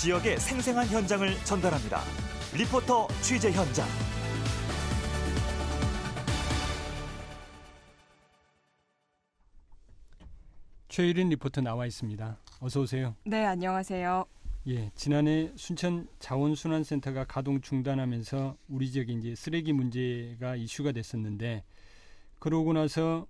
지역의 생생한 현장을 전달합니다. 리포터 취재 현장. 최유린 리포터 나와 있습니다. 어서 오세요. 네, 안녕하세요. 예, 지난해 순천 자원순환센터가 가동 중단하면서 우리 지역에 이제 쓰레기 문제가 이슈가 됐었는데, 그러고 나서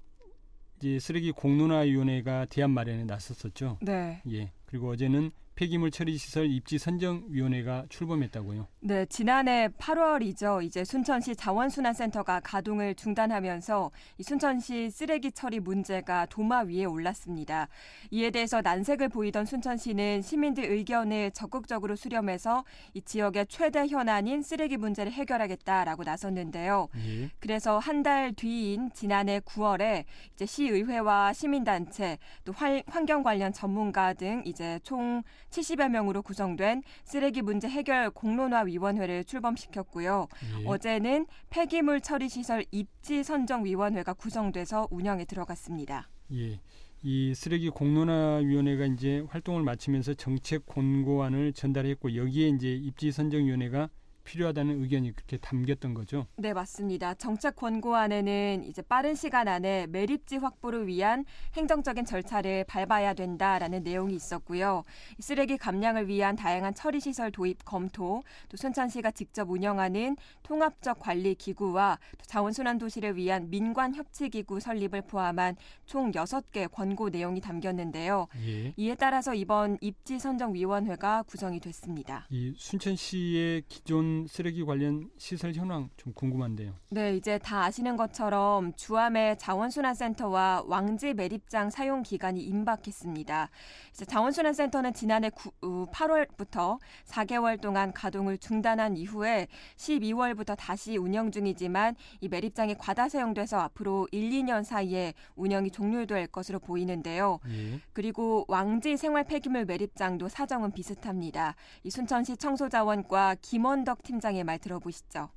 이제 쓰레기 공론화위원회가 대안 마련에 나섰었죠. 네. 예, 그리고 어제는 폐기물 처리 시설 입지 선정위원회가 출범했다고요. 네, 지난해 8월이죠. 이제 순천시 자원순환센터가 가동을 중단하면서 이 순천시 쓰레기 처리 문제가 도마 위에 올랐습니다. 이에 대해서 난색을 보이던 순천시는 시민들 의견을 적극적으로 수렴해서 이 지역의 최대 현안인 쓰레기 문제를 해결하겠다라고 나섰는데요. 예. 그래서 한 달 뒤인 지난해 9월에 이제 시의회와 시민단체 또 환경 관련 전문가 등 이제 총 70여 명으로 구성된 쓰레기 문제 해결 공론화위원회를 출범시켰고요. 예. 어제는 폐기물 처리시설 입지 선정위원회가 구성돼서 운영에 들어갔습니다. 예, 이 쓰레기 공론화위원회가 이제 활동을 마치면서 정책 권고안을 전달했고, 여기에 이제 입지 선정위원회가 필요하다는 의견이 그렇게 담겼던 거죠. 네, 맞습니다. 정책 권고안에는 이제 빠른 시간 안에 매립지 확보를 위한 행정적인 절차를 밟아야 된다라는 내용이 있었고요. 쓰레기 감량을 위한 다양한 처리시설 도입 검토, 또 순천시가 직접 운영하는 통합적 관리 기구와 또 자원순환 도시를 위한 민관 협치기구 설립을 포함한 총 6개 권고 내용이 담겼는데요. 예. 이에 따라서 이번 입지 선정위원회가 구성이 됐습니다. 이 순천시의 기존 쓰레기 관련 시설 현황 좀 궁금한데요. 네, 이제 다 아시는 것처럼 주암의 자원순환센터와 왕지 매립장 사용 기간이 임박했습니다. 이제 자원순환센터는 지난해 8월부터 4개월 동안 가동을 중단한 이후에 12월부터 다시 운영 중이지만 이 매립장이 과다 사용돼서 앞으로 1, 2년 사이에 운영이 종료될 것으로 보이는데요. 예. 그리고 왕지 생활 폐기물 매립장도 사정은 비슷합니다. 이 순천시 청소자원과 김원덕 팀장의 말 들어보시죠.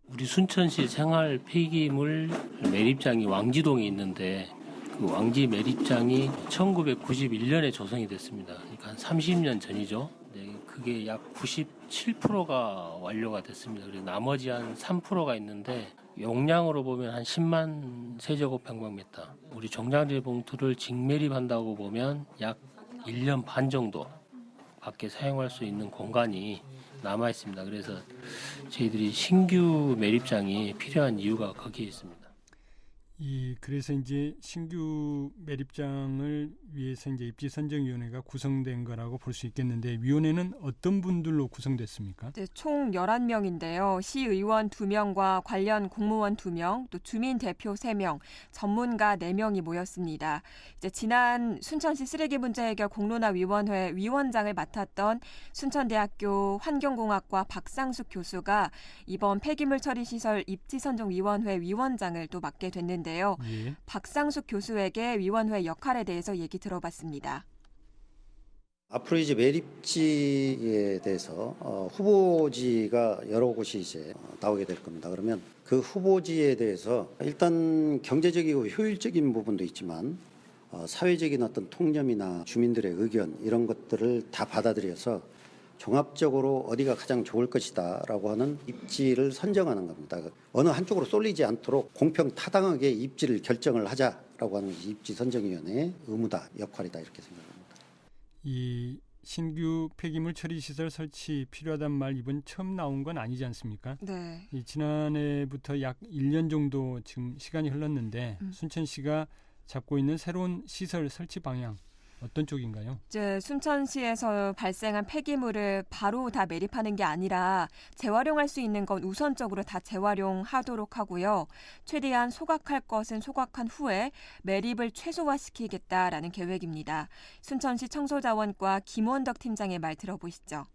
우리 순천시 생활 폐기물 매립장이 왕지동에 있는데, 그 왕지 매립장이 1991년에 조성이 됐습니다. 그러니까 한 30년 전이죠. 네, 그게 약 97%가 완료가 됐습니다. 그리고 나머지 한 3%가 있는데, 용량으로 보면 한 10만 세제곱평방미터. 우리 종량제 봉투를 직매립한다고 보면 약 1년 반 정도 밖에 사용할 수 있는 공간이 남아 있습니다. 그래서 저희들이 신규 매립장이 필요한 이유가 거기에 있습니다. 그래서 이제 신규 매립장을 위해서 이제 입지선정위원회가 구성된 거라고 볼 수 있겠는데, 위원회는 어떤 분들로 구성됐습니까? 네, 총 11명인데요. 시의원 2명과 관련 공무원 2명, 또 주민 대표 3명, 전문가 4명이 모였습니다. 이제 지난 순천시 쓰레기 문제 해결 공론화위원회 위원장을 맡았던 순천대학교 환경공학과 박상숙 교수가 이번 폐기물 처리시설 입지선정위원회 위원장을 또 맡게 됐는데요. 예. 박상숙 교수에게 위원회 역할에 대해서 얘기 들어봤습니다. 앞으로 이제 매립지에 대해서 후보지가 여러 곳이 이제 나오게 될 겁니다. 그러면 그 후보지에 대해서 일단 경제적이고 효율적인 부분도 있지만 사회적인 어떤 통념이나 주민들의 의견 이런 것들을 다 받아들여서 종합적으로 어디가 가장 좋을 것이다라고 하는 입지를 선정하는 겁니다. 어느 한쪽으로 쏠리지 않도록 공평타당하게 입지를 결정을 하자라고 하는 것이 입지선정위원회의 의무다, 역할이다 이렇게 생각합니다. 이 신규 폐기물 처리 시설 설치 필요하단 말 이번 처음 나온 건 아니지 않습니까? 네. 이 지난해부터 약 1년 정도 지금 시간이 흘렀는데, 순천시가 잡고 있는 새로운 시설 설치 방향 어떤 쪽인가요? 이제 순천시에서 발생한 폐기물을 바로 다 매립하는 게 아니라 재활용할 수 있는 건 우선적으로 다 재활용하도록 하고요. 최대한 소각할 것은 소각한 후에 매립을 최소화시키겠다라는 계획입니다. 순천시 청소자원과 김원덕 팀장의 말 들어보시죠.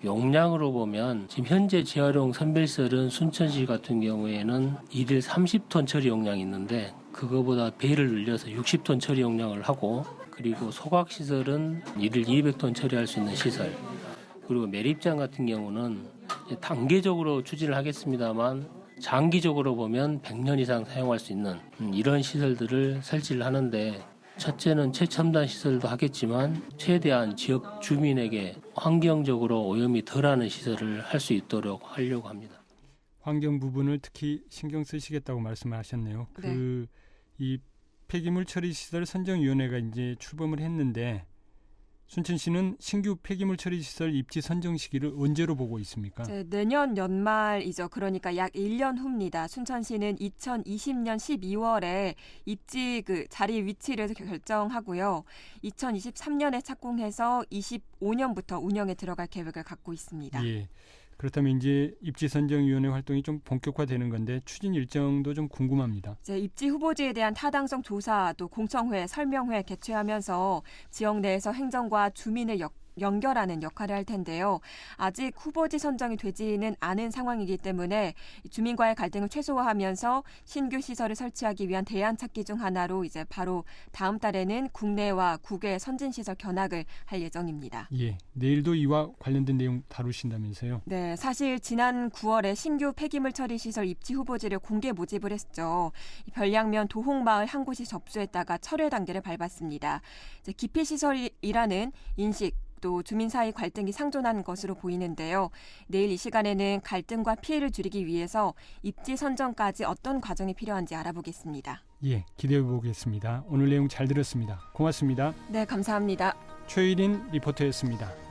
용량으로 보면 지금 현재 재활용 선별설은 순천시 같은 경우에는 일일 30톤 처리 용량이 있는데, 그거보다 배를 늘려서 60톤 처리 용량을 하고, 그리고 소각시설은 일일 200톤 처리할 수 있는 시설, 그리고 매립장 같은 경우는 단계적으로 추진을 하겠습니다만 장기적으로 보면 100년 이상 사용할 수 있는 이런 시설들을 설치를 하는데, 첫째는 최첨단 시설도 하겠지만 최대한 지역 주민에게 환경적으로 오염이 덜하는 시설을 할 수 있도록 하려고 합니다. 환경 부분을 특히 신경 쓰시겠다고 말씀하셨네요. 네. 이 폐기물 처리 시설 선정위원회가 이제 출범을 했는데 순천시는 신규 폐기물 처리 시설 입지 선정 시기를 언제로 보고 있습니까? 내년 연말이죠. 그러니까 약 1년 후입니다. 순천시는 2020년 12월에 입지 자리 위치를 결정하고요. 2023년에 착공해서 25년부터 운영에 들어갈 계획을 갖고 있습니다. 예. 그렇다면 이제 입지선정위원회 활동이 좀 본격화되는 건데 추진 일정도 좀 궁금합니다. 입지 후보지에 대한 타당성 조사 또 공청회, 설명회 개최하면서 지역 내에서 행정과 주민을 연결하는 역할을 할 텐데요. 아직 후보지 선정이 되지는 않은 상황이기 때문에 주민과의 갈등을 최소화하면서 신규 시설을 설치하기 위한 대안 찾기 중 하나로 이제 바로 다음 달에는 국내와 국외 선진 시설 견학을 할 예정입니다. 예, 내일도 이와 관련된 내용 다루신다면서요? 네, 사실 지난 9월에 신규 폐기물 처리 시설 입지 후보지를 공개 모집을 했죠. 별량면 도홍마을 한 곳이 접수했다가 철회 단계를 밟았습니다. 이제 기피 시설이라는 인식 또 주민 사이 갈등이 상존한 것으로 보이는데요. 내일 이 시간에는 갈등과 피해를 줄이기 위해서 입지 선정까지 어떤 과정이 필요한지 알아보겠습니다. 예, 기대해 보겠습니다. 오늘 내용 잘 들었습니다. 고맙습니다. 네, 감사합니다. 최일인 리포터였습니다.